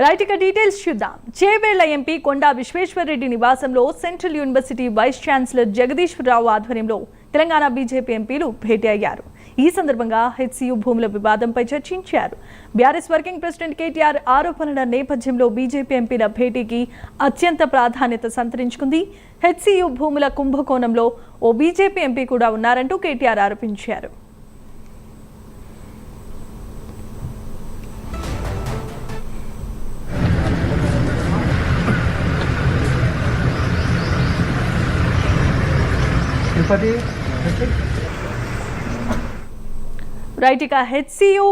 Right ఇక details చూద్దాం. Chevella MP Konda Vishweshwar Reddy నివాసంలో central university vice chancellor Jagadishwar Rao ఆధ్వర్యంలో తెలంగాణ బీజేపీ ఎంపీలు భేటీ అయ్యారు. ఈ సందర్భంగా హెచ్సియు భూముల వివాదంపై చర్చించారు. బీఆర్ఎస్ వర్కింగ్ ప్రెసిడెంట్ కేటీఆర్ ఆరోపణల నేపథ్యంలో బీజేపీ ఎంపీల భేటీకి అత్యంత ప్రాధాన్యత సంతరించుకుంది. హెచ్సియు భూముల కుంభకోణంలో ఓ బీజేపీ ఎంపీ కూడా ఉన్నారంటూ కేటీఆర్ ఆరోపించారు. రైట్ ఇక HCU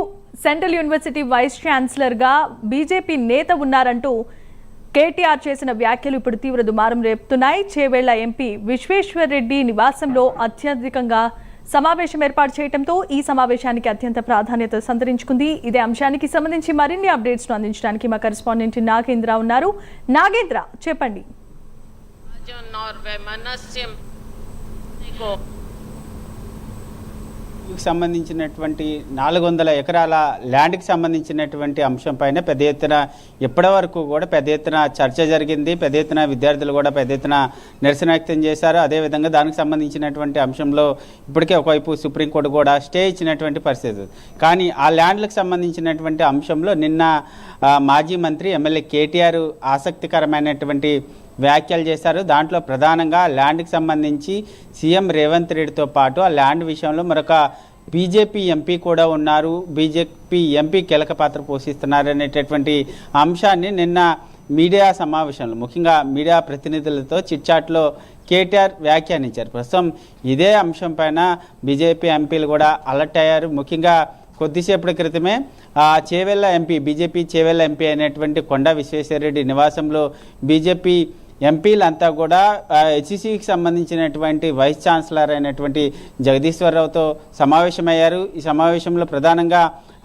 central university vice chancellor గా బీజేపీ నేత ఉన్నారంటూ కేటీఆర్ చేసిన వ్యాఖ్యలు ఇప్పుడు తీవ్ర దుమారం రేపుతున్నాయి. చేవేళ్ల ఎంపీ విశ్వేశ్వరరెడ్డి నివాసంలో అత్యధికంగా సమావేశం ఏర్పాటు చేయడంతో ఈ సమావేశానికి అత్యంత ప్రాధాన్యత సంతరించుకుంది. ఇదే అంశానికి సంబంధించి మరిన్ని అప్డేట్స్ ను అందించడానికి మా కరెస్పాండెంట్ నాగేంద్ర ఉన్నారు. నాగేంద్ర, చెప్పండి. సంబంధించినటువంటి 400 ఎకరాల ల్యాండ్కి సంబంధించినటువంటి అంశం పైన పెద్ద ఎత్తున ఇప్పటి వరకు కూడా పెద్ద ఎత్తున చర్చ జరిగింది. పెద్ద ఎత్తున విద్యార్థులు కూడా పెద్ద ఎత్తున నిరసన వ్యక్తం చేశారు. అదేవిధంగా దానికి సంబంధించినటువంటి అంశంలో ఇప్పటికే ఒకవైపు సుప్రీంకోర్టు కూడా స్టే ఇచ్చినటువంటి పరిస్థితి. కానీ ఆ ల్యాండ్లకు సంబంధించినటువంటి అంశంలో నిన్న మాజీ మంత్రి ఎమ్మెల్యే కేటీఆర్ ఆసక్తికరమైనటువంటి వ్యాఖ్యలు చేశారు. దాంట్లో ప్రధానంగా ల్యాండ్కి సంబంధించి సీఎం రేవంత్ రెడ్డితో పాటు ఆ ల్యాండ్ విషయంలో మరొక బీజేపీ ఎంపీ కూడా ఉన్నారు, బీజేపీ ఎంపీ కీలక పాత్ర పోషిస్తున్నారు అనేటటువంటి అంశాన్ని నిన్న మీడియా సమావేశంలో ముఖ్యంగా మీడియా ప్రతినిధులతో చిట్చాట్లో కేటీఆర్ వ్యాఖ్యానించారు. ప్రస్తుతం ఇదే అంశం పైన బీజేపీ ఎంపీలు కూడా అలర్ట్ అయ్యారు. ముఖ్యంగా కొద్దిసేపటి క్రితమే Chevella MP BJP Chevella MP అయినటువంటి కొండా విశ్వేశ్వరరెడ్డి నివాసంలో బీజేపీ ఎంపీలంతా కూడా హెచ్సిసికి సంబంధించినటువంటి వైస్ ఛాన్సలర్ అయినటువంటి జగదీశ్వరరావుతో సమావేశమయ్యారు. ఈ సమావేశంలో ప్రధానంగా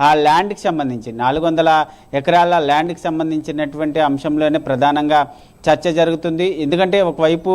ఆ ల్యాండ్కి సంబంధించి 400 ఎకరాల ల్యాండ్కి సంబంధించినటువంటి అంశంలోనే ప్రధానంగా చర్చ జరుగుతుంది. ఎందుకంటే ఒకవైపు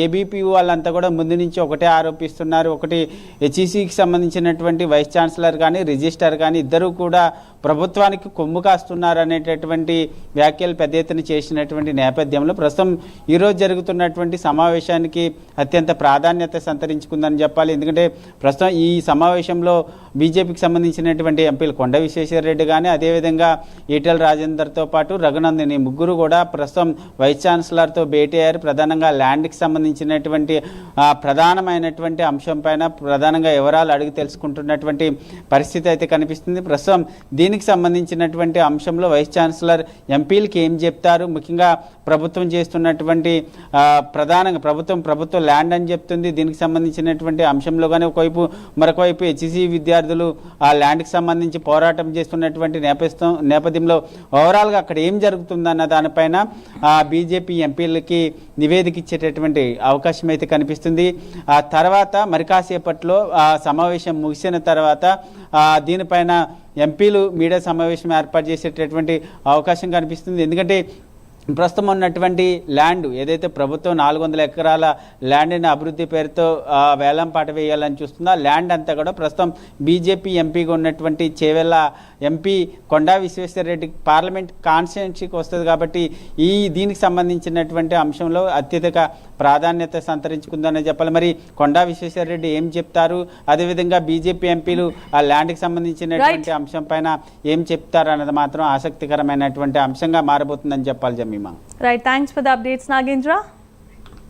ఏబీపీ వాళ్ళంతా కూడా ముందు నుంచి ఒకటే ఆరోపిస్తున్నారు. ఒకటి హెచ్సిసికి సంబంధించినటువంటి వైస్ ఛాన్సలర్ కానీ రిజిస్ట్రార్ కానీ ఇద్దరూ కూడా ప్రభుత్వానికి కొమ్ము కాస్తున్నారు అనేటటువంటి వ్యాఖ్యలు పెద్ద ఎత్తున చేసినటువంటి నేపథ్యంలో ప్రస్తుతం ఈరోజు జరుగుతున్నటువంటి సమావేశానికి అత్యంత ప్రాధాన్యత సంతరించుకుందని చెప్పాలి. ఎందుకంటే ప్రస్తుతం ఈ సమావేశంలో బీజేపీకి సంబంధించినటువంటి ఎంపీలు కొండ విశ్వేశ్వరరెడ్డి కానీ అదేవిధంగా ఈటెల రాజేందర్తో పాటు రఘునందిని ముగ్గురు కూడా ప్రస్తుతం వైస్ ఛాన్సలర్తో భేటీ అయ్యారు. ప్రధానంగా ల్యాండ్కి సంబంధించినటువంటి ప్రధానమైనటువంటి అంశం పైన ప్రధానంగా వివరాలు అడిగి తెలుసుకుంటున్నటువంటి పరిస్థితి అయితే కనిపిస్తుంది. ప్రస్తుతం దీనికి సంబంధించినటువంటి అంశంలో వైస్ ఛాన్సలర్ ఎంపీలకి ఏం చెప్తారు, ముఖ్యంగా ప్రభుత్వం చేస్తున్నటువంటి ప్రధానంగా ప్రభుత్వ ల్యాండ్ అని చెప్తుంది. దీనికి సంబంధించినటువంటి అంశంలో కానీ ఒకవైపు మరొకవైపు హెచ్సిసి విద్యార్థులు ఆ ల్యాండ్కి సంబంధించి పోరాటం చేస్తున్నటువంటి నేపథ్యంలో ఓవరాల్గా అక్కడ ఏం జరుగుతుందన్న దానిపైన బీజేపీ ఎంపీలకి నివేదిక ఇచ్చేటటువంటి అవకాశం అయితే కనిపిస్తుంది. ఆ తర్వాత మరి కాసేపట్లో సమావేశం ముగిసిన తర్వాత దీనిపైన ఎంపీలు మీడియా సమావేశం ఏర్పాటు చేసేటటువంటి అవకాశం కనిపిస్తుంది. ఎందుకంటే ప్రస్తుతం ఉన్నటువంటి ల్యాండ్ ఏదైతే ప్రభుత్వం 400 ఎకరాల ల్యాండ్ని అభివృద్ధి పేరుతో వేలం పాట వేయాలని చూస్తుందో ఆ ల్యాండ్ అంతా కూడా ప్రస్తుతం బీజేపీ ఎంపీగా ఉన్నటువంటి చేవేళ్ల ఎంపీ కొండా విశ్వేశ్వరరెడ్డి పార్లమెంట్ కాన్స్టిట్యున్సీకి వస్తుంది. కాబట్టి దీనికి సంబంధించినటువంటి అంశంలో అత్యధిక ప్రాధాన్యత సంతరించుకుందని చెప్పాలి. మరి కొండా విశ్వేశ్వరరెడ్డి ఏం చెప్తారు, అదేవిధంగా బీజేపీ ఎంపీలు ఆ ల్యాండ్కి సంబంధించినటువంటి అంశం పైన ఏం చెప్తారు అన్నది మాత్రం ఆసక్తికరమైనటువంటి అంశంగా మారబోతుందని చెప్పాలి. Right, thanks for the updates, Nagendra.